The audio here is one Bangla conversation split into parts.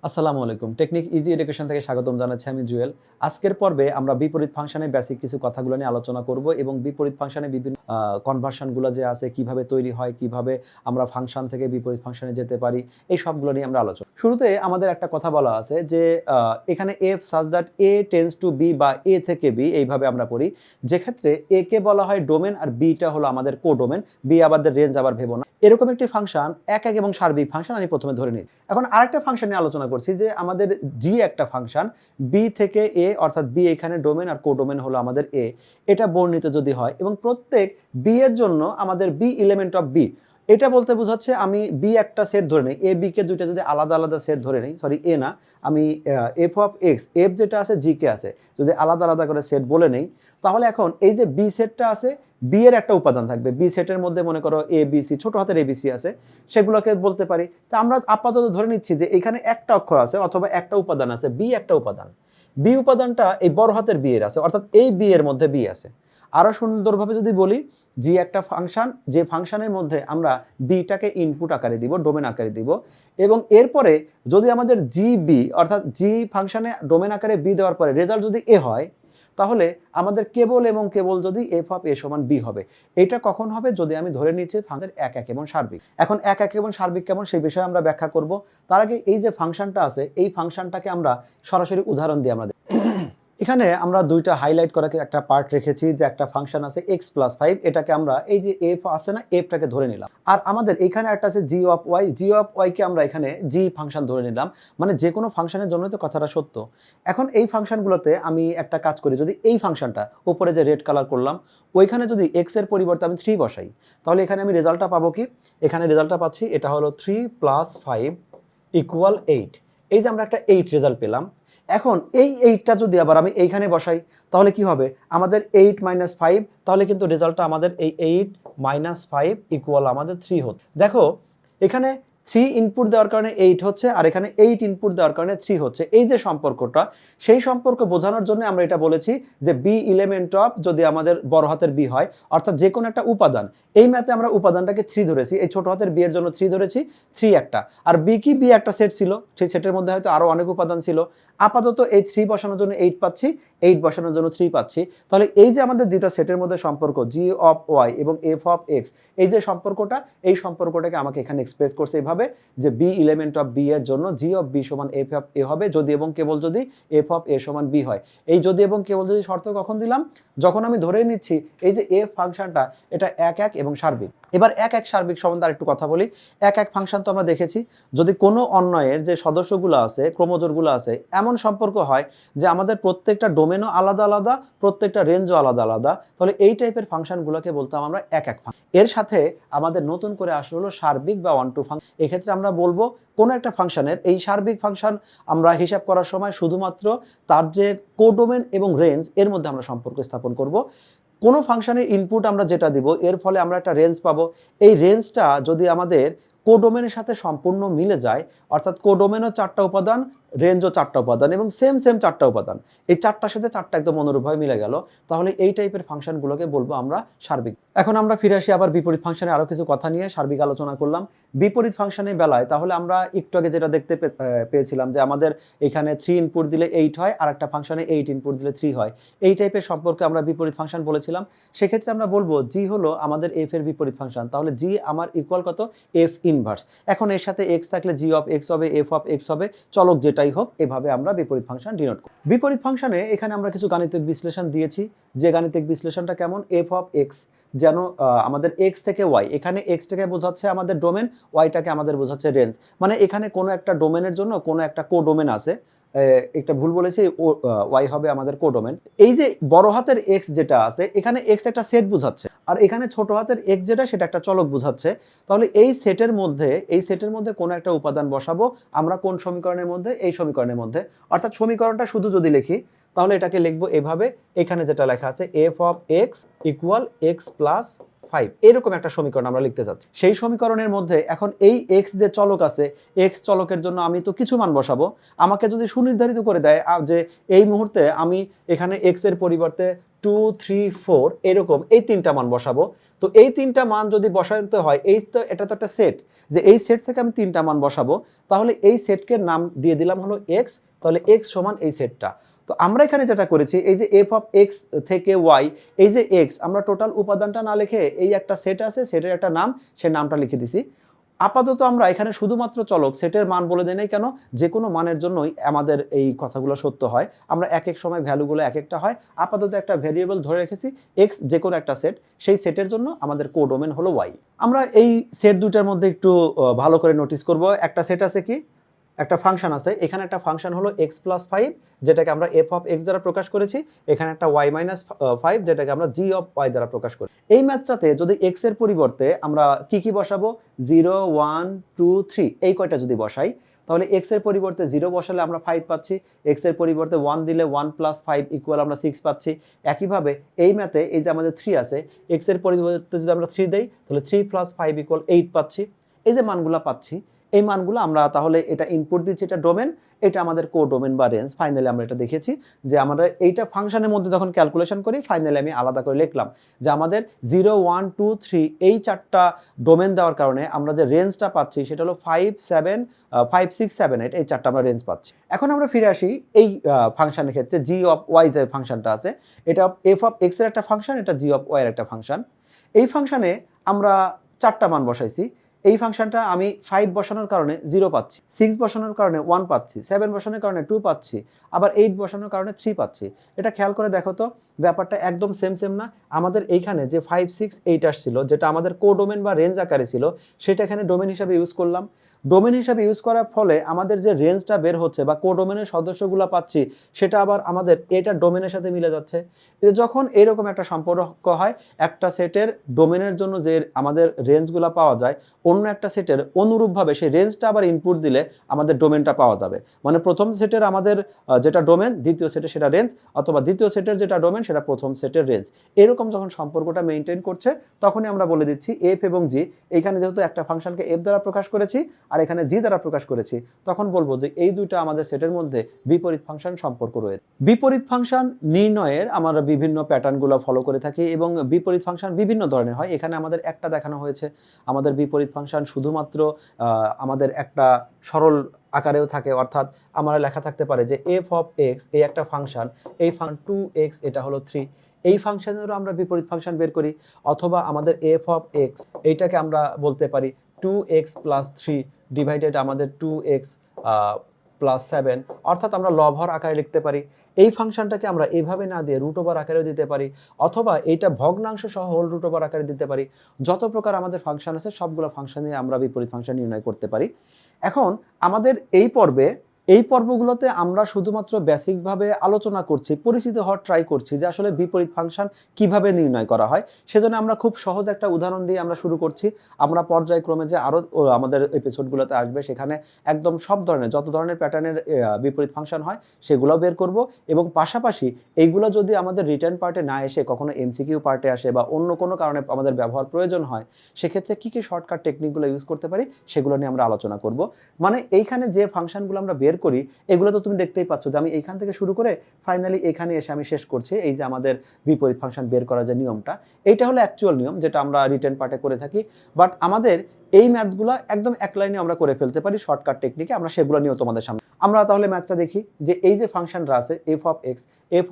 আসসালামু আলাইকুম। টেকনিক ইজি এডুকেশন থেকে স্বাগতম জানাচ্ছি আমি জুয়েল। আজকের পর্বে আমরা বিপরীত ফাংশনের বেসিক কিছু কথাগুলো নিয়ে আলোচনা করব এবং বিপরীত ফাংশনে বিভিন্ন কনভার্সন গুলো যে আছে কিভাবে তৈরি হয়, কিভাবে আমরা ফাংশন থেকে বিপরীত ফাংশনে যেতে পারি, এই সবগুলো নিয়ে আমরা আলোচনা। শুরুতে আমাদের একটা কথা বলা আছে যে এখানে f such that a tends to b বা a থেকে b এইভাবে আমরা পড়ি। যেক্ষেত্রে a কে বলা হয় ডোমেন আর b টা হলো আমাদের কোডোমেন, b আমাদের রেঞ্জ আবার ভেবো না। এরকম একটি ফাংশন একক এবং সার্বিক ফাংশন আমি প্রথমে ধরে নিই। এখন আরেকটা ফাংশন নিয়ে আলোচনা করছি যে আমাদের জি একটা ফাংশন বি থেকে এ অর্থাৎ বি এখানে ডোমেন আর কোডোমেন হলো আমাদের এ, এটা বর্ণিত যদি হয় এবং প্রত্যেক বি এর জন্য আমাদের বি এলিমেন্ট অফ বি, এটা বলতে বোঝাচ্ছে আমি বি একটা সেট ধরে নেই, এ বি কে দুইটা যদি আলাদা আলাদা সেট ধরে নেই, সরি এ না, আমি এফ অফ এক্স, এফ যেটা আছে জি কে আছে, যদি আলাদা আলাদা করে সেট বলে নেই, তাহলে এখন এই যে বি সেটটা আছে, বি এর একটা উপাদান থাকবে, বি সেটের মধ্যে মনে করো এ বি সি, ছোট হাতের এ বি সি আছে, সেগুলোকে বলতে পারি। তা আমরা আপাতত ধরে নিচ্ছি যে এখানে একটা অক্ষর আছে অথবা একটা উপাদান আছে, বি একটা উপাদান, বি উপাদানটা এই বড় হাতের বি এর আছে, অর্থাৎ এই বি এর মধ্যে বি আছে। আরো সুন্দরভাবে যদি বলি, জি একটা ফাংশন, যে ফাংশনের মধ্যে আমরা বিটাকে ইনপুট আকারে দিব, ডোমেন আকারে দিব, এবং এরপরে যদি আমাদের জি বি অর্থাৎ জি ফাংশনে ডোমেন আকারে বি দেওয়ার পরে রেজাল্ট যদি এ হয়, তাহলে আমাদের কেবল এবং কেবল যদি এফ অফ এ সমান বি হবে। এটা কখন হবে? যদি আমি ধরে নিচ্ছি ফাংশনের এক এক এবং সার্বিক। এখন এক এক এবং সার্বিক কেমন সেই বিষয়ে আমরা ব্যাখ্যা করব। তার আগে এই যে ফাংশনটা আছে, এই ফাংশনটাকে আমরা সরাসরি উদাহরণ দিয়ে আমরা এখানে আমরা দুইটা হাইলাইট করা একটা পার্ট রেখেছি, যে একটা ফাংশন আছে x প্লাস 5, এটাকে আমরা এই যে f আছে না, fটাকে ধরে নিলাম। আর আমাদের এখানে একটা আছে g of y, g of y কে আমরা এখানে g ফাংশন ধরে নিলাম। মানে যে কোনো ফাংশনের জন্য তো কথাটা সত্য। এখন এই ফাংশনগুলোতে আমি একটা কাজ করি, যদি এই ফাংশনটা উপরে যে রেড কালার করলাম, ওইখানে যদি x এর পরিবর্তে আমি 3 বসাই, তাহলে এখানে আমি রেজাল্টটা পাবো কি? এখানে রেজাল্টটা পাচ্ছি, এটা হলো 3 প্লাস 5 ইকুয়াল 8। এই যে আমরা একটা 8 রেজাল্ট পেলাম। এখন এই 8টা যদি আবার আমি এইখানে বসাই, তাহলে কি হবে? আমাদের 8 মাইনাস 5, তাহলে কিন্তু রেজাল্টটা আমাদের এই 8 মাইনাস 5 ইকুয়াল আমাদের 3 হচ্ছে। দেখো এখানে 3 ইনপুট দেওয়ার কারণে 8 হচ্ছে, আর এখানে 8 ইনপুট দেওয়ার কারণে 3 হচ্ছে। এই যে সম্পর্কটা, সেই সম্পর্ক বোঝানোর জন্য আমরা এটা বলেছি যে বি এলিমেন্ট অফ, যদি আমাদের বড় হাতের বি হয়, অর্থাৎ যে কোনো একটা উপাদান, এই ম্যাথে আমরা উপাদানটাকে 3 ধরেছি, এই ছোট হাতের বি এর জন্য 3 ধরেছি, 3 একটা, আর বি কি বি একটা সেট ছিল, সেই সেটের মধ্যে হয়তো আরো অনেক উপাদান ছিল। আপাতত এই 3 বসানোর জন্য 8 পাচ্ছি, 8 বসানোর জন্য 3 পাচ্ছি। তাহলে এই যে আমাদের দুটো সেটের মধ্যে সম্পর্ক জি অফ ওয়াই এবং এফ অফ এক্স, এই যে সম্পর্কটা, এই সম্পর্কটাকে আমাকে এখানে এক্সপ্রেস করছে এভাবে যে বি এলিমেন্ট অফ বি এর জন্য জি অফ বি সমান এফ অফ এ হবে, যদি এবং কেবল যদি এফ অফ এ সমান বি হয়। এই যদি এবং কেবল যদি শর্ত কখন দিলাম? যখন আমি ধরে নিচ্ছি এই যে এফ ফাংশনটা এটা এক এক এবং সার্বিক। এবার এক এক সার্বিক সম্বন্ধে আরেকটু কথা বলি। এক এক ফাংশন তো আমরা দেখেছি, যদি কোনো অন্বয়ের যে সদস্যগুলো আছে, ক্রোমোজোরগুলো আছে, এমন সম্পর্ক হয় যে আমাদের প্রত্যেকটা ডোমেনও আলাদা আলাদা, প্রত্যেকটা রেঞ্জও আলাদা আলাদা, তাহলে এই টাইপের ফাংশনগুলোকে বলতাম আমরা এক এক ফাংশন। এর সাথে আমাদের নতুন করে আসলে হলো সার্বিক বা ওয়ান টু ফাংশন। এক্ষেত্রে আমরা বলবো কোনো একটা ফাংশনের এই সার্বিক ফাংশন আমরা হিসাব করার সময় শুধুমাত্র তার যে কোডোমেন এবং রেঞ্জ, এর মধ্যে আমরা সম্পর্ক স্থাপন করব। কোনো ফাংশনের ইনপুট আমরা যেটা দিব, এর ফলে আমরা একটা রেঞ্জ পাবো। এই রেঞ্জটা যদি আমাদের কোডোমেনের সাথে সম্পূর্ণ মিলে যায়, অর্থাৎ কোডোমেনও 4টা উপাদান, রেঞ্জও 4টা উপাদান এবং সেম 4টা উপাদান, এই 4টার সাথে 4টা একদম অনুরূপভাবে মিলে গেল, তাহলে এই টাইপের ফাংশনগুলোকে বলবো আমরা সার্বিক। এখন আমরা ফিরে আসি আবার বিপরীত ফাংশনে, আরো কিছু কথা নিয়ে সার্বিক আলোচনা করলাম। বিপরীত ফাংশনের বেলায় তাহলে আমরা একটু আগে যেটা দেখতে পেয়েছিলাম যে আমাদের এখানে 3 ইনপুট দিলে 8 হয়, আর একটা ফাংশনে 8 ইনপুট দিলে 3 হয়। এই টাইপের সম্পর্কে আমরা বিপরীত ফাংশন বলেছিলাম। সেক্ষেত্রে আমরা বলবো জি হলো আমাদের এফ এর বিপরীত ফাংশন, তাহলে জি আমার ইকুয়াল কত? F inverse. এখন এর সাথে এক্স থাকলে জি অফ এক্স হবে, এফ অফ এক্স হবে, চলক যেটাই হোক, এভাবে আমরা বিপরীত ফাংশন ডিনোট করি। বিপরীত ফাংশনে এখানে আমরা কিছু গাণিতিক বিশ্লেষণ দিয়েছি, যে গাণিতিক বিশ্লেষণটা কেমন? এফ অফ এক্স যেন আমাদের এক্স থেকে ওয়াই, এখানে এক্সটাকে বোঝাচ্ছে আমাদের ডোমেন, ওয়াইটাকে আমাদের বোঝাচ্ছে রেঞ্জ। মানে এখানে কোনো একটা ডোমেনের জন্য কোনো একটা কোডোমেন আছে, একটা ভুল বলেছি, ওয়াই হবে আমাদের কোডোমেন। এই যে বড় হাতের এক্স যেটা আছে, এখানে এক্স একটা সেট বোঝাচ্ছে, আর এখানে ছোট হাতের এক্স যেটা, সেটা একটা চলক বোঝাচ্ছে। তাহলে এই সেটের মধ্যে কোনো একটা উপাদান বসাবো আমরা, কোন সমীকরণের মধ্যে? এই সমীকরণের মধ্যে। অর্থাৎ সমীকরণটা শুধু যদি লিখি, তাহলে এটাকে লিখবো এভাবে, এখানে যেটা লেখা আছে F of x equal x plus 5 এরকম একটা সমীকরণ আমরা লিখতে চাচ্ছি। সেই সমীকরণের মধ্যে এখন এই x যে চলক আছে, x চলকের জন্য আমি তো কিছু মান বসাবো। আমাকে যদি সুনির্ধারিত করে দেয় যে এই মুহূর্তে আমি এখানে x এর পরিবর্তে 2, 3, 4 এরকম এই 3টা মান বসাবো। তো এই 3টা মান যদি বসাতে হয়, এটা তো একটা সেট, যে এই সেট থেকে আমি 3টা মান বসাবো, তাহলে এই সেটকে নাম দিয়ে দিলাম হলো x, তাহলে x সমান এই সেটটা। তো আমরা এখানে যেটা করেছি, এই যে f অফ x থেকে y, এই যে x আমরা টোটাল উপাদানটা না লিখে এই একটা সেট আছে, সেটের একটা নাম, সেই নামটা লিখে দিছি। আপাতত আমরা এখানে শুধুমাত্র চলক সেটের মান বলে দেই নাই কেন, যে কোনো মানের জন্যই আমাদের এই কথাগুলো সত্য হয়। আমরা এক এক সময় ভ্যালুগুলো এক একটা হয়। আপাতত একটা ভেরিয়েবল ধরে রেখেছি x, যে কোনো একটা সেট, সেই সেটের জন্য আমাদের কোডোমেন হলো y। আমরা এই সেট দুটার মধ্যে একটু ভালো করে নোটিস করব। একটা সেট আছে কি, একটা ফাংশন আছে, এখানে একটা ফাংশন হলো x প্লাস 5, যেটাকে আমরা f অফ x দ্বারা প্রকাশ করেছি। এখানে একটা y মাইনাস 5, যেটাকে আমরা g অফ y দ্বারা প্রকাশ করি। এই ম্যাথটাতে যদি x এর পরিবর্তে আমরা কি বসাবো, 0, 1, 2, 3 এই কয়টা যদি বসাই, তাহলে x এর পরিবর্তে 0 বসালে আমরা 5 পাচ্ছি, x এর পরিবর্তে 1 দিলে 1 প্লাস 5 ইকুয়াল আমরা 6 পাচ্ছি। একইভাবে এই ম্যাথে এই যে আমাদের 3 আছে, x এর পরিবর্তে যদি আমরা 3 দেই, তাহলে 3 প্লাস 5 ইকুয়াল 8 পাচ্ছি। এই যে মানগুলো পাচ্ছি, এই মানগুলো আমরা তাহলে এটা ইনপুট দিচ্ছি, এটা ডোমেন, এটা আমাদের কোডোমেন বা রেঞ্জ। ফাইনালি আমরা এটা দেখেছি যে আমরা এইটা ফাংশনের মধ্যে যখন ক্যালকুলেশন করি, ফাইনালি আমি আলাদা করে লিখলাম যে আমাদের 0, 1, 2, 3 এই 4টা ডোমেন দেওয়ার কারণে আমরা যে রেঞ্জটা পাচ্ছি সেটা হলো 5, 7, 5, 6, 7, 8 এই 4টা আমরা রেঞ্জ পাচ্ছি। এখন আমরা ফিরে আসি এই ফাংশনের ক্ষেত্রে, g অফ y যে ফাংশনটা আছে, এটা f অফ x এর একটা ফাংশন, এটা g অফ y এর একটা ফাংশন। এই ফাংশনে আমরা 4টা মান বসাইছি। এই ফাংশনটা আমি 5 বসানোর কারণে 0 পাচ্ছি, 6 বসানোর কারণে 1 পাচ্ছি, 7 বসানোর কারণে 2 পাচ্ছি, আবার 8 বসানোর কারণে 3 পাচ্ছি। এটা খেয়াল করে দেখো তো, ব্যাপারটা একদম সেম না? আমাদের এইখানে যে 5, 6, 8 আসছিল, যেটা আমাদের কোডোমেন বা রেঞ্জ আকারে ছিল, সেটা এখানে ডোমেন হিসাবে ইউজ করলাম। ডোমেন হিসাবে ইউজ করার ফলে আমাদের যে রেঞ্জটা বের হচ্ছে বা কোডোমেনের সদস্যগুলো পাচ্ছি, সেটা আবার আমাদের এটা ডোমেনের সাথে মিলে যাচ্ছে। যখন এরকম একটা সম্পর্ক হয়, একটা সেটের ডোমেনের জন্য যে আমাদের রেঞ্জগুলো পাওয়া যায়, অন্য একটা সেটের অনুরূপভাবে সেই রেঞ্জটা আবার ইনপুট দিলে আমাদের ডোমেনটা পাওয়া যাবে। মানে প্রথম সেটের আমাদের যেটা ডোমেন, দ্বিতীয় সেটের সেটা রেঞ্জ, অথবা দ্বিতীয় সেটের যেটা ডোমেন সেটা প্রথম সেটের রেঞ্জ। এরকম যখন সম্পর্কটা মেনটেন করছে, তখনই আমরা বলে দিচ্ছি f এবং g। এইখানে যেহেতু একটা ফাংশনকে f দ্বারা প্রকাশ করেছি আর এখানে g দ্বারা প্রকাশ করেছি, তখন বলবো যে এই দুইটা আমাদের সেটের মধ্যে বিপরীত ফাংশন সম্পর্ক রয়েছে। বিপরীত ফাংশন নির্ণয়ের আমরা বিভিন্ন প্যাটার্নগুলো ফলো করে থাকি এবং বিপরীত ফাংশন বিভিন্ন ধরনের হয়। এখানে আমাদের একটা দেখানো হয়েছে। আমাদের বিপরীত ফাংশন শুধুমাত্র আমাদের একটা সরল আকারেও থাকে, অর্থাৎ আমার লেখা থাকতে পারে যে f অফ x এই একটা ফাংশন, এই ফাংশন 2x এটা হলো 3, এই ফাংশনেরও আমরা বিপরীত ফাংশন বের করি। অথবা আমাদের f অফ x এইটাকে আমরা বলতে পারি 2x প্লাস 3 ডিভাইডেড আমাদের 2x প্লাস 7, অর্থাৎ আমরা লব হর আকারে লিখতে পারি। এই ফাংশনটাকে আমরা এইভাবে না দিয়ে রুট ওভার আকারেও দিতে পারি, অথবা এইটা ভগ্নাংশ সহ হোল রুট ওভার আকারে দিতে পারি। যত প্রকার আমাদের ফাংশন আছে, সবগুলো ফাংশনে আমরা বিপরীত ফাংশন নির্ণয় করতে পারি। এখন আমাদের এই পর্বগুলোতে আমরা শুধুমাত্র বেসিকভাবে আলোচনা করছি, পরিচিত হওয়ার ট্রাই করছি যে আসলে বিপরীত ফাংশন কিভাবে নির্ণয় করা হয়। সেজন্য আমরা খুব সহজ একটা উদাহরণ দিয়ে আমরা শুরু করছি। আমরা পর্যায়ক্রমে যে আরও আমাদের এপিসোডগুলোতে আসবে, সেখানে একদম সব ধরনের যত ধরনের প্যাটার্নের বিপরীত ফাংশন হয় সেগুলোও বের করব। এবং পাশাপাশি এইগুলো যদি আমাদের রিটার্ন পার্টে না এসে কখনো এমসিকিউ পার্টে আসে বা অন্য কোনো কারণে আমাদের ব্যবহার প্রয়োজন হয়, সেক্ষেত্রে কী শর্টকাট টেকনিকগুলো ইউজ করতে পারি সেগুলো নিয়ে আমরা আলোচনা করব। মানে এইখানে যে ফাংশনগুলো আমরা বের করি, এগুলো তো তুমি দেখতেই পাচ্ছ যে আমি এইখান থেকে শুরু করে ফাইনালি এখানে এসে আমি শেষ করছি। এই যে আমাদের বিপরীত ফাংশন বের করার যে নিয়মটা, এইটা হলো অ্যাকচুয়াল নিয়ম যেটা আমরা রিটেন পার্টে করে থাকি। বাট আমাদের এই ম্যাথগুলো একদম এক লাইনে আমরা করে ফেলতে পারি শর্টকাট টেকনিকে। আমরা সেগুলো নিয়েও তোমাদের সামনে আমরা তাহলে ম্যাথটা দেখি যে এই যে ফাংশনটা আছে f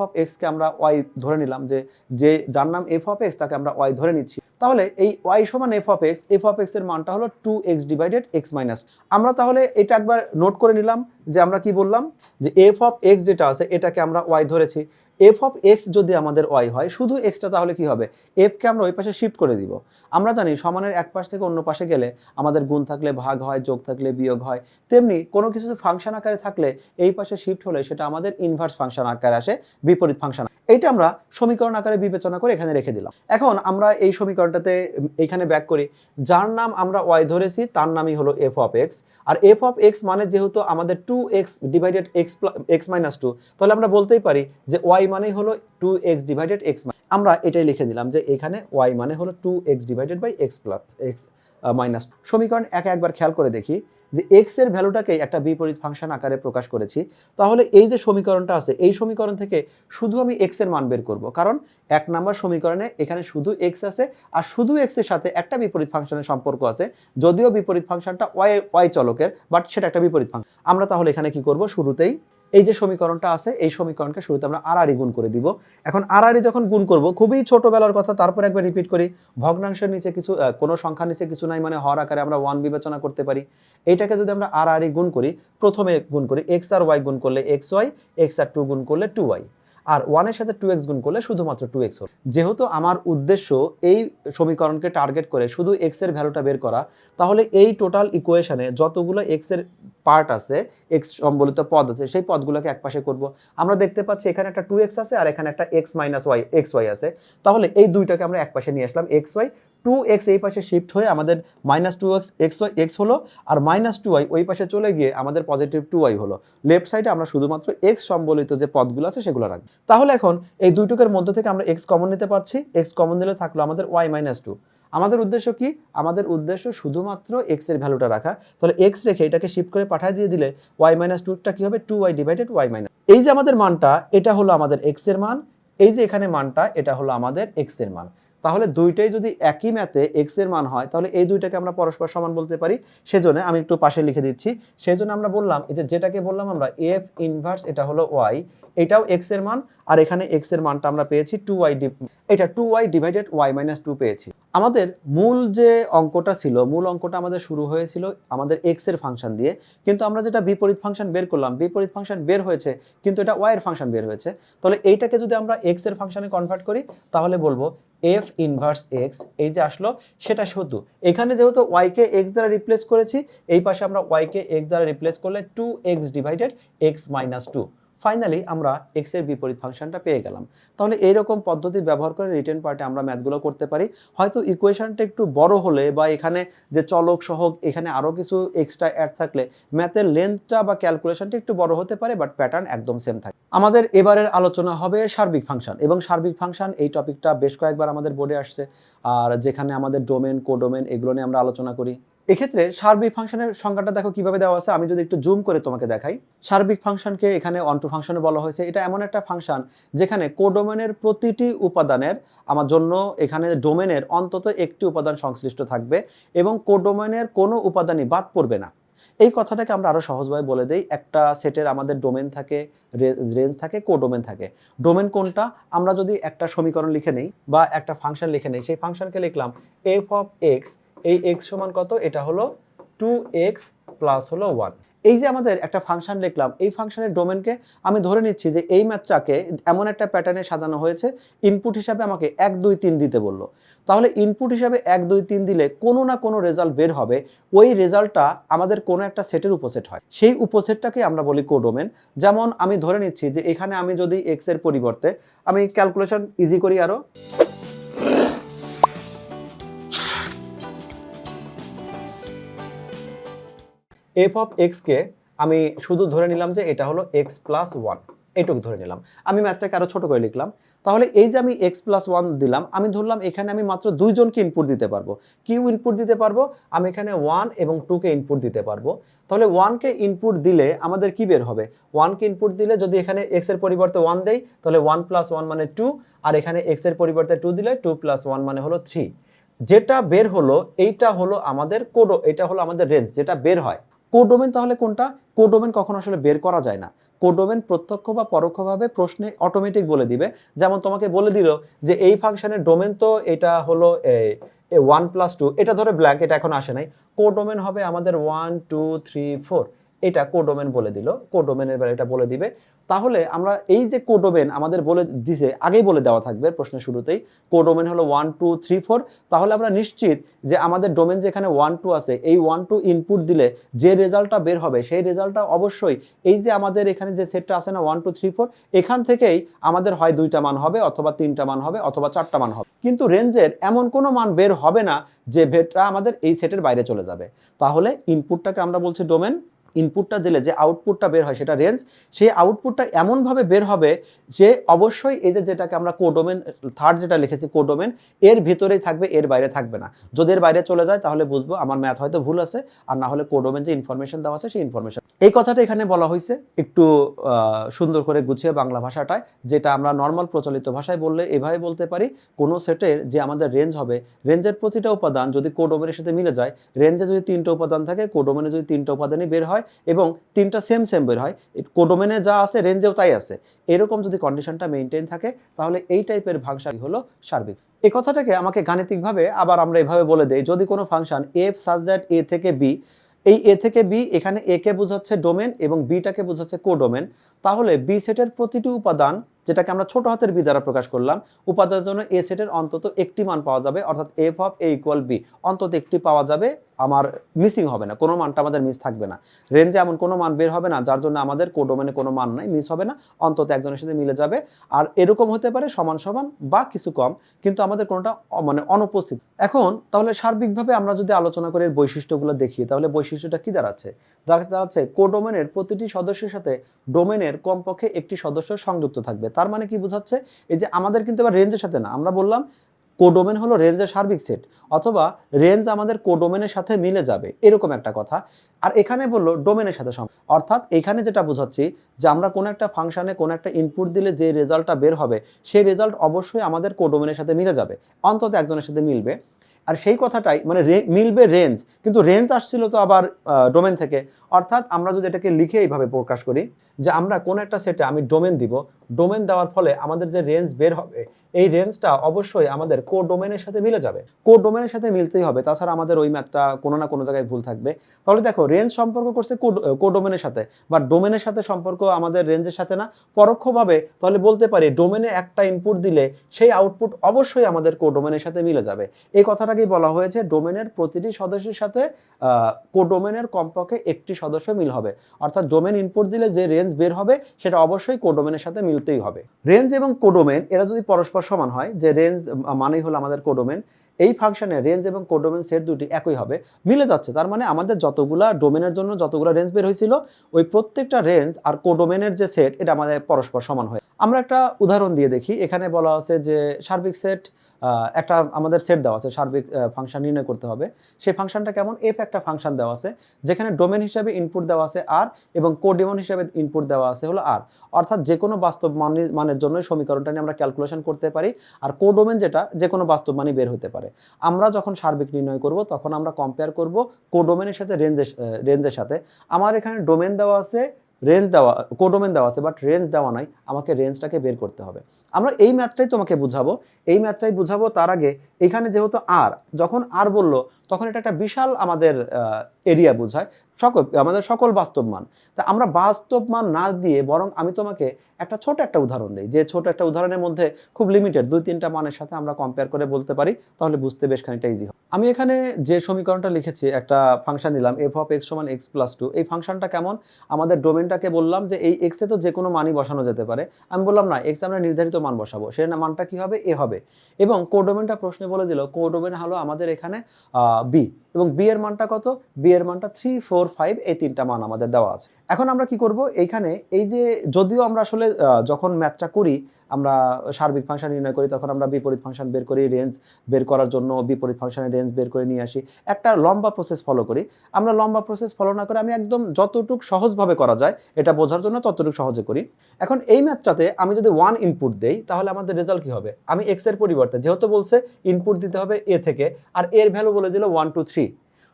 অফ x কে আমরা y ধরে নিলাম, যে যার নাম f অফ x তাকে আমরা y ধরে নিচ্ছি। তাহলে এই y সমান f অফ x এর মানটা হলো 2x ডিভাইডেড x মাইনাস। আমরা তাহলে এটা একবার নোট করে নিলাম যে আমরা কি বললাম, যে f অফ x যেটা আছে এটাকে আমরা y ধরেছি। f অফ x যদি আমাদের y হয়, শুধু xটা তাহলে কি হবে, f কে আমরা ওই পাশে শিফট করে দিব। আমরা জানি সমানের এক পাশ থেকে অন্য পাশে গেলে আমাদের গুণ থাকলে ভাগ হয়, যোগ থাকলে বিয়োগ হয়। তেমনি কোনো কিছু ফাংশন আকারে থাকলে এই পাশে শিফট হলে সেটা আমাদের ইনভার্স ফাংশন আকারে আসে, বিপরীত ফাংশন। এইটা আমরা সমীকরণ আকারে বিবেচনা করে এখানে রেখে দিলাম। এখন আমরা এই সমীকরণটাতে এইখানে ব্যাক করি, যার নাম আমরা y ধরেছি তার নামই হলো f অফ x। আর f অফ x মানে যেহেতু আমাদের 2 2x ডিভাইডেড x মাইনাস 2, তাহলে আমরা বলতেই পারি যে y মানেই হলো 2x ডিভাইডেড x। আমরা এটাই লিখে দিলাম যে এখানে y মানে হলো 2x divided by x plus x minus. সমীকরণ একবার খেয়াল করে দেখি যে x এর ভ্যালুটাকে একটা বিপরীত ফাংশন আকারে প্রকাশ করেছি। তাহলে এই যে সমীকরণটা আছে এই সমীকরণ থেকে শুধু আমি x এর মান বের করব, কারণ 1 নাম্বার সমীকরণে এখানে শুধু x আছে আর শুধু x এর সাথে একটা বিপরীত ফাংশনের সম্পর্ক আছে, যদিও বিপরীত ফাংশনটা y চলকের, বাট সেটা একটা বিপরীত ফাংশন। আমরা তাহলে এখানে কি করব, শুরুতেই এই যে সমীকরণটা আছে এই সমীকরণকে শুরুতে আমরা আড়াআড়ি গুণ করে দিব। এখন আড়াআড়ি যখন গুণ করব, খুবই ছোটবেলার কথা, তারপর একবার রিপিট করি, ভগ্নাংশের নিচে কিছু কোনো সংখ্যার নিচে কিছু নাই মানে হর আকারে আমরা 1 বিবেচনা করতে পারি। এইটাকে যদি আমরা আড়াআড়ি গুণ করি, প্রথমে গুণ করি x আর y গুণ করলে xy, x আর 2 গুণ করলে 2y, আর 1 এর সাথে 2x গুণ করলে শুধুমাত্র 2x হলো। যেহেতু আমার উদ্দেশ্য এই সমীকরণকে টার্গেট করে শুধু x এর ভ্যালুটা বের করা, তাহলে এই টোটাল ইকুয়েশনে যতগুলো x এর পার্ট আছে, x সম্বলিত পদ আছে, সেই পদগুলোকে একপাশে করব। আমরা দেখতে পাচ্ছি এখানে একটা 2x আছে আর এখানে একটা x মাইনাস y xy আছে, তাহলে এই দুইটাকে আমরা একপাশে নিয়ে আসলাম। xy 2x এই পাশে শিফট হয়ে আমাদের মাইনাস 2x x হলো, আর মাইনাস 2y ওই পাশে চলে গিয়ে আমাদের পজিটিভ 2y হলো। লেফট সাইডে আমরা শুধুমাত্র x সম্বলিত যে পদগুলো আছে সেগুলো রাখবো। তাহলে এখন এই দুইটুকের মধ্যে থেকে আমরা x কমন নিতে পারছি, x কমন নিলে থাকলো আমাদের y মাইনাস 2। আমাদের উদ্দেশ্য কি? আমাদের উদ্দেশ্য শুধুমাত্র x এর ভ্যালুটা রাখা। তাহলে x রেখে এটাকে শিফট করে পাঠিয়ে দিয়ে দিলে y মাইনাস 2টা কি হবে, 2y ডিভাইডেড y মাইনাস। এই যে আমাদের মানটা, এটা হলো আমাদের x এর মান, এই যে এখানে মানটা, এটা হলো আমাদের x এর মান। তাহলে দুইটাই যদি একই ম্যাথে x এর মান হয়, তাহলে এই দুইটাকে আমরা পরস্পর সমান বলতে পারি। সেজন্য আমি একটু পাশে লিখে দিচ্ছি। সেজন্য আমরা বললাম এই যে যেটাকে বললাম আমরা f ইনভার্স, এটা হলো y, এটাও x এর মান, আর এখানে x এর মানটা আমরা পেয়েছি 2y, এটা 2y ডিভাইডেড y মাইনাস 2 পেয়েছি। আমাদের মূল যে অঙ্কটা ছিল, মূল অঙ্কটা আমাদের শুরু হয়েছিল আমাদের x এর ফাংশন দিয়ে, কিন্তু আমরা যেটা বিপরীত ফাংশন বের করলাম, বিপরীত ফাংশন বের হয়েছে কিন্তু এটা y এর ফাংশন বের হয়েছে। তাহলে এইটাকে যদি আমরা x এর ফাংশনে কনভার্ট করি, তাহলে বলবো f ইনভার্স x, এই যে আসলো সেটা শুধু এখানে যেহেতু y কে x দ্বারা রিপ্লেস করেছি, এই পাশে আমরা y কে x দ্বারা রিপ্লেস করলে 2x divided x minus 2। Finally আমরা x এর বিপরীত ফাংশনটা পেয়ে গেলাম। তাহলে এইরকম পদ্ধতি ব্যবহার করে রিটেন পার্টে আমরা ম্যাথগুলো করতে পারি। হয়তো ইকুয়েশনটা একটু বড় হলে বা এখানে যে চলক সহ এখানে আরও কিছু এক্সট্রা অ্যাড থাকলে ম্যাথের লেন্থটা বা ক্যালকুলেশনটা একটু বড় হতে পারে, বাট প্যাটার্ন একদম সেম থাকে। আমাদের এবারের আলোচনা হবে সার্বিক ফাংশন, এবং সার্বিক ফাংশন এই টপিকটা বেশ কয়েকবার আমাদের বোর্ডে আসছে, আর যেখানে আমাদের ডোমেন, কোডোমেন এগুলো নিয়ে আমরা আলোচনা করি। এক্ষেত্রে সার্বিক ফাংশনের সংজ্ঞাটা দেখো কিভাবে দেওয়া আছে, আমি যদি একটু জুম করে তোমাকে দেখাই। সার্বিক ফাংশনকে এখানে অনটু ফাংশনে বলা হয়েছে। এটা এমন একটা ফাংশন যেখানে কোডোমেনের প্রতিটি উপাদানের আমার জন্য এখানে ডোমেনের অন্তত একটি উপাদান সংশ্লিষ্ট থাকবে এবং কোডোমেনের কোনো উপাদানই বাদ পড়বে না। এই কথাটাকে আমরা আরো সহজভাবে বলে দেই, একটা সেটের আমাদের ডোমেন থাকে, রেঞ্জ থাকে, কোডোমেন থাকে। ডোমেন কোনটা? আমরা যদি একটা সমীকরণ লিখে নেই বা একটা ফাংশন লিখে নেই, সেই ফাংশনকে লিখলাম f অফ x, এই x সমান কত? এটা হলো 2x প্লাস হলো 1। এই যে আমাদের একটা ফাংশন লিখলাম, এই ফাংশনের ডোমেনকে আমি ধরে নিচ্ছি যে এই ম্যাথটাকে এমন একটা প্যাটার্নে সাজানো হয়েছে, ইনপুট হিসাবে আমাকে 1 2 3 দিতে বললো। তাহলে ইনপুট হিসাবে 1 2 3 দিলে কোনো না কোনো রেজাল্ট বের হবে। ওই রেজাল্টটা আমাদের কোনো একটা সেটের উপসেট হয়, সেই উপসেটটাকে আমরা বলি কোডোমেন। যেমন আমি ধরে নিচ্ছি যে এখানে আমি যদি x এর পরিবর্তে, আমি ক্যালকুলেশন ইজি করি আরো, f অফ x কে আমি শুধু ধরে নিলাম যে এটা হলো x প্লাস 1, এটুকু ধরে নিলাম। আমি ম্যাথটাকে আরো ছোট করে লিখলাম। তাহলে এই যে আমি x প্লাস 1 দিলাম, আমি ধরলাম এখানে আমি মাত্র দুইজনকে ইনপুট দিতে পারবো। কি ইনপুট দিতে পারবো? আমি এখানে 1 এবং 2 কে ইনপুট দিতে পারবো। তাহলে 1 কে ইনপুট দিলে আমাদের কি বের হবে? 1 কে ইনপুট দিলে যদি এখানে x এর পরিবর্তে 1 দেই, তাহলে 1 প্লাস 1 মানে 2, আর এখানে x এর পরিবর্তে 2 দিলে 2 প্লাস 1 মানে হলো 3। যেটা বের হলো এইটা হলো আমাদের কোড, এটা হলো আমাদের রেঞ্জ যেটা বের হয়। কোডোমেন তাহলে কোনটা? কোডোমেন কখনো আসলে বের করা যায় না। কোডোমেন প্রত্যক্ষ বা পরোক্ষভাবে প্রশ্নে অটোমেটিক বলে দিবে। যেমন তোমাকে বলে দিল যে এই ফাংশনের ডোমেন তো এটা হলো 1 প্লাস 2, এটা ধরে ব্ল্যাঙ্ক, এটা এখন আসে নাই। কোডোমেন হবে আমাদের 1 2 3 4, এটা কোডোমেন বলে দিল, কোডোমেনের বেলা এটা বলে দিবে। তাহলে আমরা এই যে কোডোমেন আমাদের বলে দিছে, আগেই বলে দেওয়া থাকবে প্রশ্নের শুরুতেই, কোডোমেন হলো 1 2 3 4। তাহলে আমরা নিশ্চিত যে আমাদের ডোমেন যেখানে 1 2 আছে, এই 1 2 ইনপুট দিলে যে রেজাল্টটা বের হবে সেই রেজাল্টটা অবশ্যই এই যে আমাদের এখানে যে সেটটা আছে না 1 2 3 4, এখান থেকেই আমাদের হয় 2টা মান হবে অথবা 3টা মান হবে অথবা 4টা মান হবে। কিন্তু রেঞ্জের এমন কোনো মান বের হবে না যে ভেটটা আমাদের এই সেটের বাইরে চলে যাবে। তাহলে ইনপুটটাকে আমরা বলছি ডোমেন, ইনপুটটা দিলে যে আউটপুটটা বের হয় সেটা রেঞ্জ, সেই আউটপুটটা এমনভাবে বের হবে যে অবশ্যই এই যে যেটাকে আমরা কোডোমেন থার্ড যেটা লিখেছি কোডোমেন, এর ভিতরেই থাকবে, এর বাইরে থাকবে না। যদি এর বাইরে চলে যায় তাহলে বুঝবো আমার ম্যাথ হয়তো ভুল আছে, আর না হলে কোডোমেন যে ইনফরমেশন দেওয়া আছে সেই ইনফরমেশন। এই কথাটা এখানে বলা হয়েছে একটু সুন্দর করে গুছিয়ে বাংলা ভাষাটায়, যেটা আমরা নর্মাল প্রচলিত ভাষায় বললে এভাবে বলতে পারি, কোনো সেটের যে আমাদের রেঞ্জ হবে, রেঞ্জের প্রতিটা উপাদান যদি কোডোমেনের সাথে মিলে যায়, রেঞ্জে যদি 3টা উপাদান থাকে, কোডোমেনে যদি 3টা উপাদানই বের হয় এবং 3টা সেম বের হয়, কোডোমেনে যা আছে রেঞ্জেও তাই আছে, এরকম যদি কন্ডিশনটা মেনটেন থাকে তাহলে এই টাইপের ভাংশন হলো সার্বিক। এই কথাটাকে আমাকে গাণিতিকভাবে আবার আমরা এভাবে বলে দেই, যদি কোনো ফাংশন এফ সাচ দ্যাট এ থেকে বি, এই এ থেকে বি, এখানে এ কে বোঝাচ্ছে ডোমেন এবং বিটাকে বোঝাচ্ছে কোডোমেন, তাহলে বি সেটের প্রতিটি উপাদান, যেটাকে আমরা ছোট হাতের বি দ্বারা প্রকাশ করলাম, উপাদানের জন্য এ সেটের অন্তত একটি মান পাওয়া যাবে, অর্থাৎ f of a equal b অন্তত একটি পাওয়া যাবে, আমার মিসিং হবে না, কোনো মানটা আমাদের মিস থাকবে না। রেঞ্জে এমন কোনো মান বের হবে না যার জন্য আমাদের কোডোমেনে কোনো মান নাই, মিস হবে না, অন্তত একজনের সাথে মিলে যাবে। আর এরকম হতে পারে সমান সমান বা কিছু কম, কিন্তু আমাদের কোনোটা মানে অনুপস্থিত। এখন তাহলে সার্বিকভাবে আমরা যদি আলোচনা করি এর বৈশিষ্ট্যগুলো দেখি, তাহলে বৈশিষ্ট্যটা কি দাঁড়াচ্ছে? দাঁড়াচ্ছে কোডোমেনের প্রতিটি সদস্যের সাথে ডোমেনের কমপক্ষে একটি সদস্য সংযুক্ত থাকবে। তার মানে কি বোঝাচ্ছে? এই যে আমাদের কিন্তু আবার রেঞ্জের সাথে না, আমরা বললাম কোডোমেন হলো রেঞ্জের সার্বিক সেট, অথবা রেঞ্জ আমাদের কোডোমেনের সাথে মিলে যাবে, এরকম একটা কথা। আর এখানে বললো ডোমেনের সাথে অর্থাৎ এখানে যেটা বোঝাচ্ছি যে আমরা কোনো একটা ফাংশনে কোনো একটা ইনপুট দিলে যে রেজাল্টটা বের হবে, সেই রেজাল্ট অবশ্যই আমাদের কোডোমেনের সাথে মিলে যাবে, অন্তত একজনের সাথে মিলবে। আর সেই কথাটাই মানে মিলবে রেঞ্জ, কিন্তু রেঞ্জ আসছিল তো আবার ডোমেন থেকে, অর্থাৎ আমরা যদি এটাকে লিখে এইভাবে প্রকাশ করি যে আমরা কোন একটা সেটে আমি ডোমেন দিব, ডোমেন দেওয়ার ফলে আমাদের যে রেঞ্জ বের হবে, এই রেঞ্জটা অবশ্যই আমাদের কোডোমেনের সাথে মিলে যাবে, কোডোমেনের সাথে মিলতেই হবে, তাছাড়া আমাদের ওই ম্যাথটা কোনো না কোনো জায়গায় ভুল থাকবে। তাহলে দেখো রেঞ্জ সম্পর্ক করছে কোডোমেনের সাথে, বা ডোমেনের সাথে সম্পর্ক আমাদের রেঞ্জের সাথে না, পরোক্ষভাবে তাহলে বলতে পারি ডোমেনে একটা ইনপুট দিলে সেই আউটপুট অবশ্যই আমাদের কোডোমেনের সাথে মিলে যাবে। এই কথাটাকেই বলা হয়েছে ডোমেনের প্রতিটি সদস্যের সাথে কোডোমেনের কমপক্ষে একটি সদস্য মিল হবে, অর্থাৎ ডোমেন ইনপুট দিলে যে রেঞ্জ বের হবে সেটা অবশ্যই কোডোমেনের সাথে মিলতেই হবে। রেঞ্জ এবং কোডোমেন এরা যদি পরস্পর সমান হয়, যে রেঞ্জ মানেই হলো আমাদের কোডোমেন, এই ফাংশনে রেঞ্জ এবং কোডোমেন সেট দুটি একই হবে, মিলে যাচ্ছে, তার মানে আমাদের যতগুলা ডোমেনের জন্য যতগুলা রেঞ্জ বের হয়েছিল, ওই প্রত্যেকটা রেঞ্জ আর কোডোমেনের যে সেট এটা আমাদের পরস্পর সমান হয়। আমরা একটা উদাহরণ দিয়ে দেখি, এখানে বলা আছে যে সার্বিক সেট, একটা আমাদের সেট দেওয়া আছে, সার্বিক ফাংশন নির্ণয় করতে হবে। সেই ফাংশনটা কেমন? এফ একটা ফাংশন দেওয়া আছে, যেখানে ডোমেন হিসাবে ইনপুট দেওয়া আছে আর, এবং কোডোমেন হিসাবে ইনপুট দেওয়া আছে হলো আর, অর্থাৎ যে কোনো বাস্তব মানের জন্য সমীকরণটা নিয়ে আমরা ক্যালকুলেশন করতে পারি, আর কোডোমেন যেটা যে কোনো বাস্তব মানই বের হতে পারে। আমরা যখন সার্বিক নির্ণয় করব তখন আমরা কম্পেয়ার করব কোডোমেনের সাথে রেঞ্জের সাথে। আমার এখানে ডোমেন দেওয়া আছে, রেঞ্জ দেওয়া, কোডোমেন দেওয়া আছে, বাট রেঞ্জ দেওয়া নাই, আমাকে রেঞ্জটাকে বের করতে হবে। আমরা এই ম্যাথটাই তোমাকে বুঝাবো, এই ম্যাথটাই বুঝাবো, তার আগে এখানে যেহেতু আর, যখন আর বললো তখন এটা একটা বিশাল আমাদের এরিয়া বোঝায়, আমাদের সকল বাস্তব মান। তা আমরা বাস্তব মান না দিয়ে বরং আমি তোমাকে একটা ছোট একটা উদাহরণ দিই, যে ছোট একটা উদাহরণের মধ্যে খুব লিমিটেড 2-3টা মানের সাথে আমরা কম্পেয়ার করে বলতে পারি, তাহলে বুঝতে বেশ খানিকটা ইজি হয়। আমি এখানে যে সমীকরণটা লিখেছি, একটা ফাংশন নিলাম এফ অফ এক্স সমান এক্স প্লাস টু। এই ফাংশনটা কেমন? আমাদের ডোমেনটাকে বললাম যে এই এক্সে তো যে কোনো মানই বসানো যেতে পারে, আমি বললাম না, এক্স আমরা নির্ধারিত মান বসাবো, সে না মানটা কি হবে? এ হবে। এবং কোডোমেনটা প্রশ্নে বলে দিল, কোডোমেন হলো আমাদের এখানে বি, এবং বি এর মানটা কত? বি এর মানটা 3, 4, 5, এই 3টা মান আমাদের দেওয়া আছে। এখন আমরা কি করব? এইখানে এই যে, যদিও আমরা আসলে যখন ম্যাথটা করি, আমরা সার্বিক ফাংশন নির্ণয় করি, তখন আমরা বিপরীত ফাংশন বের করি, রেঞ্জ বের করার জন্য বিপরীত ফাংশনের রেঞ্জ বের করে নিয়ে আসি, একটা লম্বা প্রসেস ফলো করি। আমরা লম্বা প্রসেস ফলো না করে আমি একদম যতটুকু সহজভাবে করা যায় এটা বোঝার জন্য ততটুকু সহজে করি। এখন এই ম্যাথটাতে আমি যদি 1 ইনপুট দেই, তাহলে আমাদের রেজাল্ট কি হবে? আমি এক্স এর পরিবর্তে, যেহেতু বলছে ইনপুট দিতে হবে এ থেকে, আর এর ভ্যালু বলে দিল 1, 2, 3,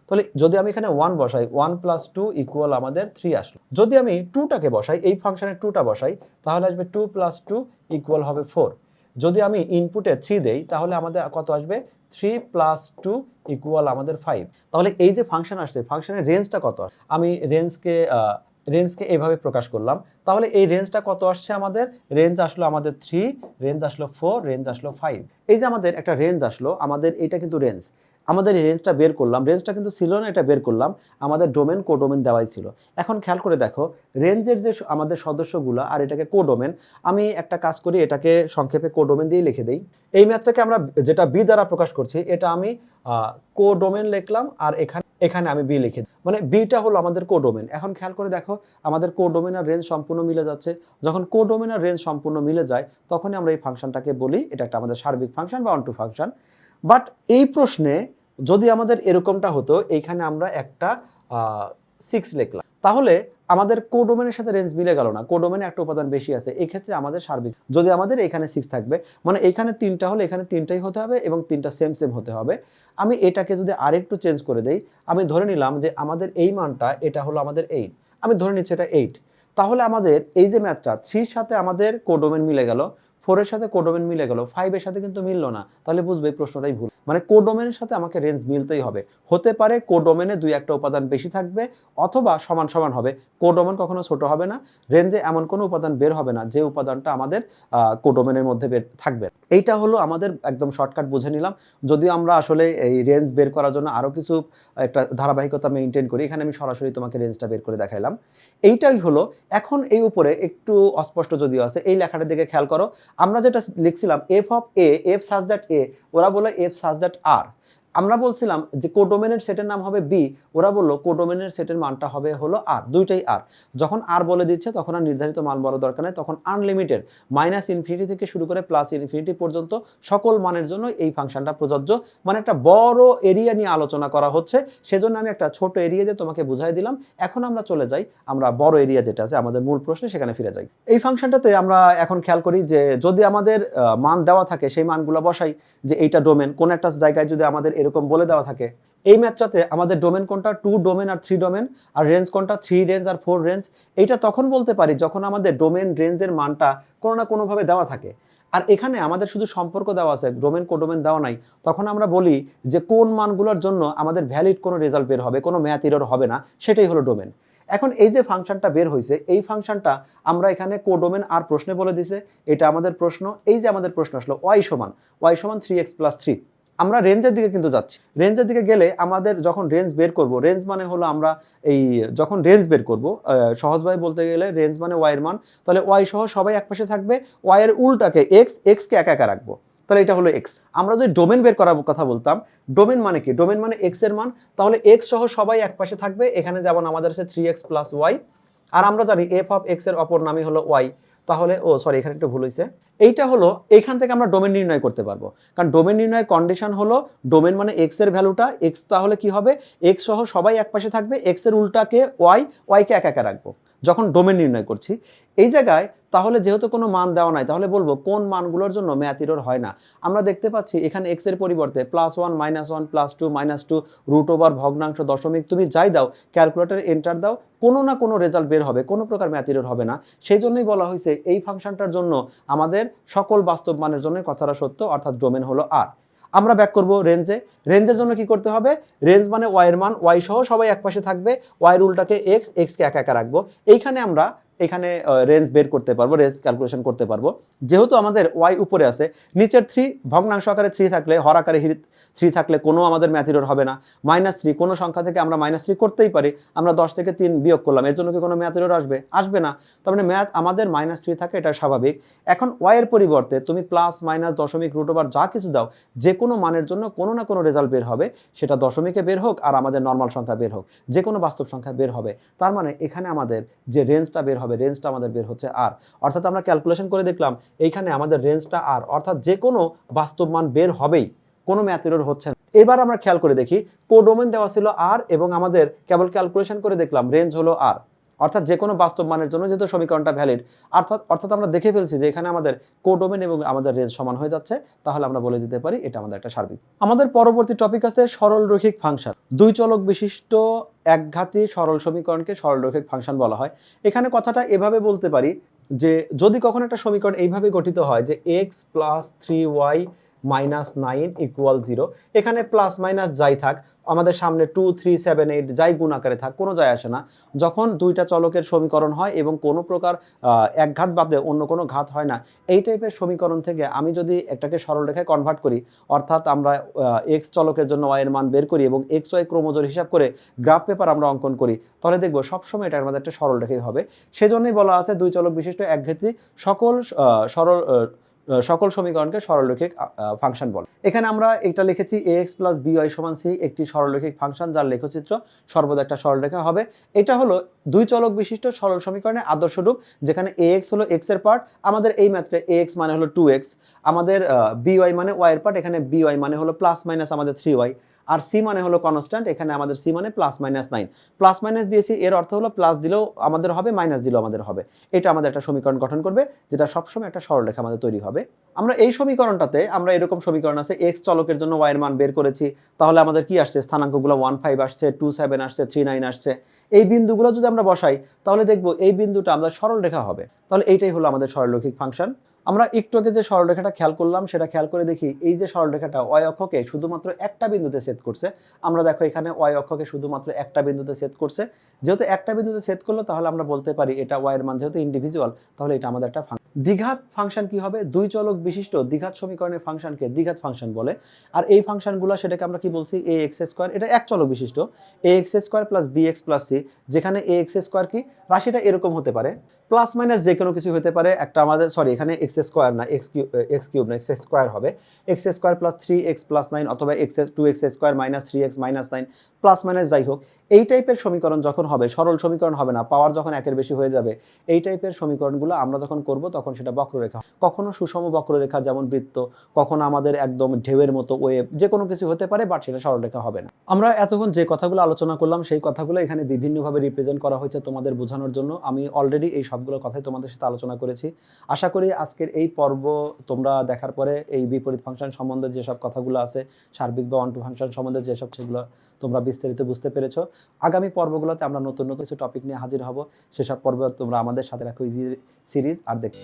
তাহলে যদি আমি এখানে 1 বসাই, 1 + 2 ইকুয়াল আমাদের 3 আসলো। যদি আমি 2টাকে বসাই, এই ফাংশনে 2টা বসাই, তাহলে আসবে 2 + 2 ইকুয়াল হবে 4। যদি আমি ইনপুটে 3 দেই, তাহলে আমাদের কত আসবে? 3 + 2 ইকুয়াল আমাদের 5। তাহলে এই যে ফাংশন আসছে, ফাংশনের রেঞ্জটা কত? আমি রেঞ্জকে এভাবে প্রকাশ করলাম, তাহলে এই রেঞ্জটা কত আসছে আমাদের? রেঞ্জ আসলো আমাদের 3, রেঞ্জ আসলো 4, রেঞ্জ আসলো 5। এই যে আমাদের একটা রেঞ্জ আসলো, আমাদের এটা কিন্তু রেঞ্জ, আমাদের এই রেঞ্জটা বের করলাম, রেঞ্জটা কিন্তু ছিল না, এটা বের করলাম, আমাদের ডোমেন কোডোমেন দেওয়াই ছিল। এখন খেয়াল করে দেখো, রেঞ্জের যে আমাদের সদস্যগুলো আর এটাকে কোডোমেন, আমি একটা কাজ করি, এটাকে সংক্ষেপে কোডোমেন দিয়ে লিখে দেই। এই ম্যাথটাকে আমরা যেটা বি দ্বারা প্রকাশ করছি, এটা আমি কোডোমেন লিখলাম, আর এখানে এখানে আমি বি লিখে দিই। মানে বিটা হলো আমাদের কোডোমেন। এখন খেয়াল করে দেখো আমাদের কোডোমেন আর রেঞ্জ সম্পূর্ণ মিলে যাচ্ছে। যখন কোডোমেন আর রেঞ্জ সম্পূর্ণ মিলে যায় তখনই আমরা এই ফাংশনটাকে বলি এটা একটা আমাদের সার্বিক ফাংশন বা অনটু ফাংশন। বাট এই প্রশ্নে যদি আমাদের এরকমটা হতো এইখানে আমরা একটা 6 লিখলাম, তাহলে আমাদের কোডোমেনের সাথে রেঞ্জ মিলে গেল না, কোডোমেনে একটা উপাদান বেশি আছে, এই ক্ষেত্রে আমাদের সার্বিক যদি আমাদের এখানে 6 থাকবে মানে এখানে 3টা হলে এখানে 3টাই হতে হবে এবং 3টা সেম সেম হতে হবে। আমি এটাকে যদি আরেকটু চেঞ্জ করে দেই, আমি ধরে নিলাম যে আমাদের এই মানটা এটা হলো আমাদের 8, আমি ধরে নিচ্ছি এটা 8, তাহলে আমাদের এই যে ম্যাথটা 3 সাথে আমাদের কোডোমেন মিলে গেল, 4 এর সাথে কোডোমেন মিলে গেল, 5 এর সাথে কিন্তু মিললো না, তাহলে বুঝবে এই প্রশ্নটাই ভুল। মানে কোডোমেনের সাথে আমাকে রেঞ্জ মিলতেই হবে। হতে পারে কোডোমেনে 2-1টা উপাদান বেশি থাকবে অথবা সমান সমান হবে, কোডোমেন কখনো ছোট হবে না, রেঞ্জে এমন কোনো উপাদান বের হবে না যে উপাদানটা আমাদের কোডোমেনের মধ্যে বের থাকবে। এইটা হলো আমাদের একদম শর্টকাট বুঝে নিলাম। যদিও আমরা আসলে এই রেঞ্জ বের করার জন্য আরও কিছু একটা ধারাবাহিকতা মেনটেন করি, এখানে আমি সরাসরি তোমাকে রেঞ্জটা বের করে দেখাইলাম। এইটাই হলো। এখন এই উপরে একটু অস্পষ্ট যদিও আছে, এই লেখাটার দিকে খেয়াল করো, আমরা যেটা লিখছিলাম F of A, F such that A, ওরা বলে এফ সাচ দ্যাট আর। আমরা বলছিলাম যে কোডোমেনের সেটের নাম হবে বি, ওরা বললো কোডোমেনের সেটের মানটা হবে হলো আর, দুইটাই আর। যখন আর বলে দিচ্ছে তখন আর নির্ধারিত মান বড় দরকার নেই, তখন আনলিমিটেড -ইনফিনিটি থেকে শুরু করে +ইনফিনিটি পর্যন্ত সকল মানের জন্য এই ফাংশনটা প্রযোজ্য। মানে একটা বড় এরিয়া নিয়ে আলোচনা করা হচ্ছে, সেজন্য আমি একটা ছোট এরিয়া দিয়ে তোমাকে বুঝাই দিলাম। এখন আমরা চলে যাই, আমরা বড় এরিয়া যেটা আছে আমাদের মূল প্রশ্নে সেখানে ফিরে যাই। এই ফাংশনটাতে আমরা এখন খেয়াল করি যে যদি আমাদের মান দেওয়া থাকে সেই মানগুলো বসাই, যে এইটা ডোমেন, কোন একটা জায়গায় যদি আমাদের এরকম বলে দেওয়া থাকে এই ম্যাথটাতে আমাদের ডোমেন কোনটা 2 ডোমেন আর 3 ডোমেন, আর রেঞ্জ কোনটা 3 রেঞ্জ আর 4 রেঞ্জ, এইটা তখন বলতে পারি যখন আমাদের ডোমেন রেঞ্জের মানটা কোনো না কোনোভাবে দেওয়া থাকে। আর এখানে আমাদের শুধু সম্পর্ক দেওয়া আছে, ডোমেন কোডোমেন দেওয়া নাই, তখন আমরা বলি যে কোন মানগুলোর জন্য আমাদের ভ্যালিড কোনো রেজাল্ট বের হবে, কোনো ম্যাথ এরর হবে না, সেটাই হলো ডোমেন। এখন এই যে ফাংশনটা বের হয়েছে এই ফাংশনটা আমরা এখানে কোডোমেন আর প্রশ্নে বলে দিছে, এটা আমাদের প্রশ্ন। এই যে আমাদের প্রশ্ন আসলো y সমান 3x + 3, আমরা রেঞ্জের দিকে কিন্তু যাচ্ছি। রেঞ্জের দিকে গেলে আমাদের যখন রেঞ্জ বের করব, রেঞ্জ মানে হলো আমরা এই যখন রেঞ্জ বের করব, সহজভাবে বলতে গেলে রেঞ্জ মানে y এর মান, তাহলে y সহ সবাই একপাশে থাকবে, y এর উল্টাকে x কে একা একা রাখবো, তাহলে এটা হলো x। আমরা যদি ডোমেন বের করার কথা বলতাম, ডোমেন মানে কি, ডোমেন মানে x এর মান, তাহলে x সহ সবাই একপাশে থাকবে, এখানে যেমন আমাদের আছে 3x + y, আর আমরা জানি f অফ x এর অপর নামই হলো y, তাহলে সরি এখানে একটু ভুল হয়েছে, এইটা হলো এইখান থেকে আমরা ডোমেন নির্ণয় করতে পারবো। কারণ ডোমেন নির্ণয়ের কন্ডিশন হলো ডোমেন মানে x এর ভ্যালুটা x, তাহলে কি হবে x সহ সবাই একপাশে থাকবে, x এর উল্টাকে y কে একা একা রাখবো যখন ডোমেন নির্ণয় করছি। এই জায়গায় তাহলে যেহেতু কোনো মান দেওয়া নাই, তাহলে বলবো কোন মানগুলোর জন্য ম্যাথ এরর হয় না। আমরা দেখতে পাচ্ছি এখানে x এর পরিবর্তে +1 -1 +2 -2 √ ভগ্নাংশ দশমিক তুমি যাই দাও, ক্যালকুলেটরে এন্টার দাও, কোনো না কোনো রেজাল্ট বের হবে, কোনো প্রকার ম্যাথ এরর হবে না। সেই জন্যই বলা হয়েছে এই ফাংশনটার জন্য আমাদের সকল বাস্তব মানের জন্য কথাটা সত্য, অর্থাৎ ডোমেন হলো আর। আমরা ব্যাক করব রেঞ্জে। রেঞ্জের জন্য কি করতে হবে, রেঞ্জ মানে y এর মান, y সহ সবাই একপাশে থাকবে, y এর উল্টাকে x কে একা একা রাখবো, এইখানে আমরা এখানে রেঞ্জ বের করতে পারবো, রেঞ্জ ক্যালকুলেশন করতে পারবো। যেহেতু আমাদের y উপরে আছে, নিচের 3 ভগ্নাংশ আকারে 3 থাকলে, হর আকারে 3 থাকলে কোনো আমাদের ম্যাথ এরর হবে না। -3 কোনো সংখ্যা থেকে আমরা -3 করতেই পারি, আমরা 10 থেকে 3 বিয়োগ করলাম, এর জন্য কি কোনো ম্যাথ এরর আসবে না। তার মানে ম্যাথ আমাদের -3 থাকে, এটা স্বাভাবিক। এখন y এর পরিবর্তে তুমি প্লাস মাইনাস দশমিক √ যা কিছু দাও, যে কোনো মানের জন্য কোনো না কোনো রেজাল্ট বের হবে, সেটা দশমিকে বের হোক আর আমাদের নর্মাল সংখ্যা বের হোক, যে কোনো বাস্তব সংখ্যা বের হবে। তার মানে এখানে আমাদের যে রেঞ্জটা বের হবে, রেঞ্জটা আমাদের বের হচ্ছে আর, অর্থাৎ আমরা ক্যালকুলেশন করে দেখলাম এইখানে আমাদের রেঞ্জটা আর, অর্থাৎ যে কোনো বাস্তব মান বের হবেই, কোনো ম্যাথ এরর হচ্ছে না। এবার আমরা খেয়াল করে দেখি কোডোমেন দেওয়া ছিল আর এবং আমাদের কেবল ক্যালকুলেশন করে দেখলাম রেঞ্জ হলো আর, অর্থাৎ যে কোনো বাস্তব মানের জন্য যেহেতু সমীকরণটা ভ্যালিড, অর্থাৎ আমরা দেখে ফেলছি যে এখানে আমাদের কোডোমেন এবং আমাদের রেঞ্জ সমান হয়ে যাচ্ছে, তাহলে আমরা বলে দিতে পারি এটা আমাদের একটা সার্বিক। আমাদের পরবর্তী টপিক আছে সরল রৈখিক ফাংশন। দুই চলক বিশিষ্ট একঘাতী সরল সমীকরণকে সরল রৈখিক ফাংশন বলা হয়। এখানে কথাটা এভাবে বলতে পারি যে যদি কখনো একটা সমীকরণ এইভাবে গঠিত হয় যে x + 3y - 9 = 0, এখানে প্লাস মাইনাস যাই থাক, আমাদের সামনে 2 3 7 8 যাই গুণ আকারে থাক, কোনো যায় আসে না। যখন দুইটা চলকের সমীকরণ হয় এবং কোনো প্রকার এক ঘাত বাদে অন্য কোনো ঘাত হয় না, এই টাইপের সমীকরণ থেকে আমি যদি একটাকে সরল রেখায় কনভার্ট করি, অর্থাৎ আমরা এক্স চলকের জন্য y এর মান বের করি এবং এক্স ওয়াই ক্রোমোজোর হিসাব করে গ্রাফ পেপার আমরা অঙ্কন করি, তাহলে দেখব সবসময় এটার মধ্যে একটা সরল রেখাই হবে। সেজন্যই বলা আছে দুই চলক বিশিষ্ট একঘাতী সকল সরল সকল সমীকরণকে সরলরৈখিক ফাংশন বলে। এখানে আমরা এটা লিখেছি ax + by = c একটি সরলরৈখিক ফাংশন যার লেখচিত্র সর্বদা একটা সরলরেখা হবে। এটা হলো দুই চলক বিশিষ্ট সরল সমীকরণের আদর্শ রূপ, যেখানে ax হলো x এর পার্ট, আমাদের এই ম্যাথে ax মানে হলো 2x, আমাদের by মানে y এর পার্ট, এখানে by মানে হলো প্লাস মাইনাস আমাদের 3y, আর c মানে হলো কনস্ট্যান্ট, এখানে আমাদের c মানে +-9, প্লাস মাইনাস দিয়েছি, এর অর্থ হলো প্লাস দিলেও আমাদের হবে, মাইনাস দিলেও আমাদের হবে। এটা আমাদের একটা সমীকরণ গঠন করবে, যেটা সবসময় একটা সরলরেখা আমাদের তৈরি হবে। আমরা এই সমীকরণটাতে আমরা এরকম সমীকরণ আছে, x চলকের জন্য y এর মান বের করেছি, তাহলে আমাদের কি আসছে, স্থানাঙ্কগুলো 15 আসছে, 27 আসছে, 39 আসছে। এই বিন্দুগুলো যদি আমরা বসাই তাহলে দেখব এই বিন্দুটা আমাদের সরলরেখা হবে। তাহলে এইটাই হলো আমাদের সরলরৈখিক ফাংশন। আমরা একটু আগে যে সরলরেখাটা খেয়াল করলাম সেটা খেয়াল করে দেখি, এই যে সরলরেখাটা y অক্ষকে শুধুমাত্র একটা বিন্দুতে ছেদ করছে। আমরা দেখো এখানে y অক্ষকে শুধুমাত্র একটা বিন্দুতে ছেদ করছে। যেহেতু একটা বিন্দুতে ছেদ করলো তাহলে আমরা বলতে পারি এটা y এর মান যেহেতু ইন্ডিভিজুয়াল, তাহলে এটা আমাদের একটা দ্বিঘাত ফাংশন কি হবে, দুই চলক বিশিষ্ট দ্বিঘাত সমীকরণের ফাংশনকে দ্বিঘাত ফাংশন বলে। আর এই ফাংশনগুলো সেটাকে আমরা কি বলছি, ax², এটা এক চলক বিশিষ্ট, ax² + bx + c, যেখানে ax² কি রাশিটা এরকম হতে পারে, প্লাস মাইনাস যে কোনো কিছু হতে পারে। একটা আমাদের এখানে x² না, x³ না, x² হবে, x² + 3x + 9 অথবা 2x² - 3x - 9 প্লাস মাইনাস যাই হোক, এই টাইপের সমীকরণ যখন হবে, সরল সমীকরণ হবে না, পাওয়ার যখন একের বেশি হয়ে যাবে, এই টাইপের সমীকরণগুলো আমরা যখন করব তখন সেটা বক্ররেখা, কখনো সুষম বক্ররেখা যেমন বৃত্ত, কখনো আমাদের একদম ঢেউয়ের মতো ওয়েভ, যে কোনো কিছু হতে পারে, বাট সেটা সরলরেখা হবে না। আমরা এতক্ষণ যে কথাগুলো আলোচনা করলাম সেই কথাগুলো এখানে বিভিন্নভাবে রিপ্রেজেন্ট করা হয়েছে তোমাদের বোঝানোর জন্য। আমি অলরেডি এই সবগুলো কথাই তোমাদের সাথে আলোচনা করেছি। আশা করি আজকের এই পর্ব তোমরা দেখার পরে এই বিপরীত ফাংশন সম্বন্ধে যেসব কথাগুলো আছে, সার্বিক বা অন্টু ফাংশন সম্বন্ধে যেসব, সেগুলো তোমরা বিস্তারিত বুঝতে পেরেছো। আগামী পর্বগুলোতে আমরা নতুন নতুন কিছু টপিক নিয়ে হাজির হব। সেসব পর্ব তোমরা আমাদের সাথে রাখো ইজি সিরিজ আর দেখো।